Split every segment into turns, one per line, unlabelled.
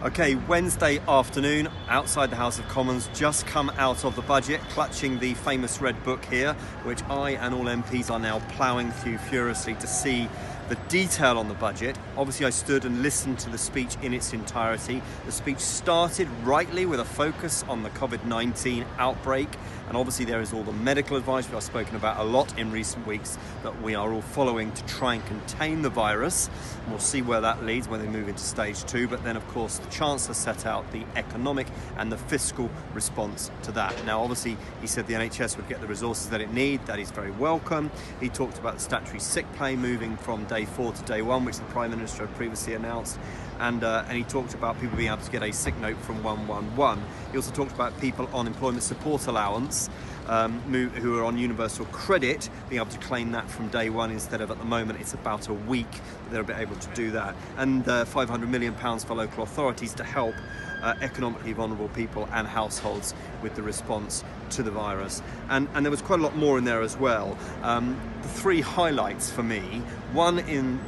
Okay, Wednesday afternoon outside the House of Commons, just come out of the budget, clutching the famous red book here, which I and all MPs are now ploughing through furiously to see the detail on the budget. Obviously I stood and listened to the speech in its entirety. The speech started rightly with a focus on the COVID-19 outbreak, and obviously there is all the medical advice which I've spoken about a lot in recent weeks that we are all following to try and contain the virus. And we'll see where that leads when they move into stage 2, but then of course the Chancellor set out the economic and the fiscal response to that. Now obviously he said the NHS would get the resources that it needs. That is very welcome. He talked about the statutory sick pay moving from day 4 to day 1, which the Prime Minister had previously announced, and he talked about people being able to get a sick note from 111. He also talked about people on employment support allowance who are on universal credit being able to claim that from day 1 instead of, at the moment it's about a week that they'll be able to do that, and £500 million for local authorities to help economically vulnerable people and households with the response to the virus. And there was quite a lot more in there as well. The 3 highlights for me, one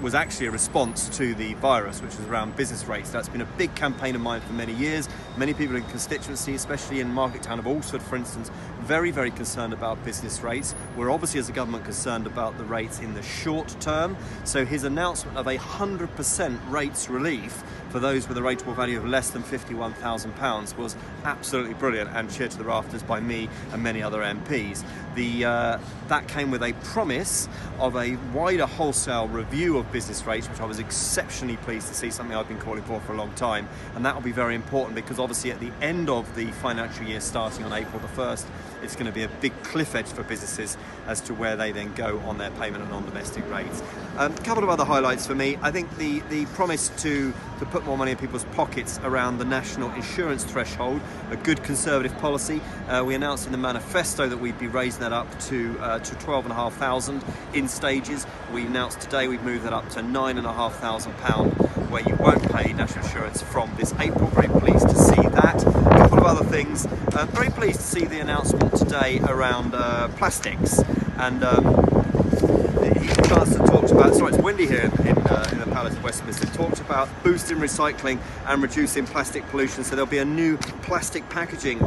was actually a response to the virus, which was around business rates. That's been a big campaign of mine for many years. Many people in constituency, especially in market town of Alresford, for instance, very, very concerned about business rates. We're obviously as a government concerned about the rates in the short term. So his announcement of 100% rates relief for those with a rateable value of less than £51,000 was absolutely brilliant and cheered to the rafters by me and many other MPs. That came with a promise of a wider wholesale review of business rates, which I was exceptionally pleased to see, something I've been calling for a long time. And that will be very important because obviously at the end of the financial year starting on April the 1st, it's going to be a big cliff edge for businesses as to where they then go on their payment and non-domestic rates. A couple of other highlights for me. I think the promise to put more money in people's pockets around the national insurance threshold, a good Conservative policy. We announced in the manifesto that we'd be raising that up to 12,500 in stages. We announced today we've moved that up to £9,500 where you won't pay national insurance from this April. Very pleased to see that. A couple of other things. Very pleased to see the announcement today around plastics, and the Chancellor talked about, sorry, it's windy here in the Palace of Westminster, talked about boosting recycling and reducing plastic pollution. So there'll be a new plastic packaging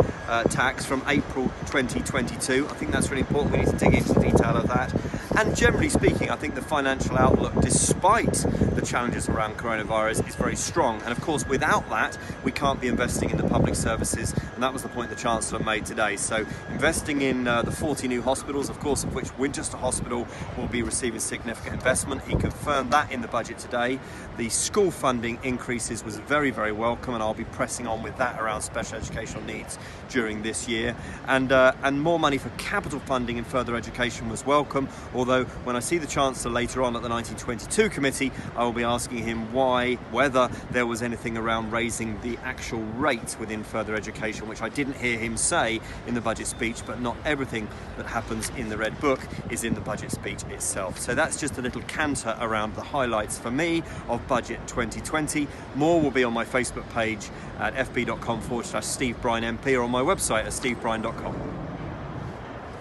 tax from April 2022. I think that's really important. We need to dig into the detail of that. And generally speaking, I think the financial outlook, despite the challenges around coronavirus, is very strong. And of course, without that, we can't be investing in the public services. And that was the point the Chancellor made today. So investing in the 40 new hospitals, of course, of which Winchester Hospital will be receiving significant investment. He confirmed that in the budget today. The school funding increases was very, very welcome, and I'll be pressing on with that around special educational needs during this year. And more money for capital funding in further education was welcome, although when I see the Chancellor later on at the 1922 committee, I will be asking him whether there was anything around raising the actual rate within further education, which I didn't hear him say in the budget speech, but not everything that happens in the Red Book is in the budget speech itself. So that's just a little canter around the highlights for me of Budget 2020. More will be on my Facebook page at fb.com/Steve Brine MP or on my website at stevebrine.com.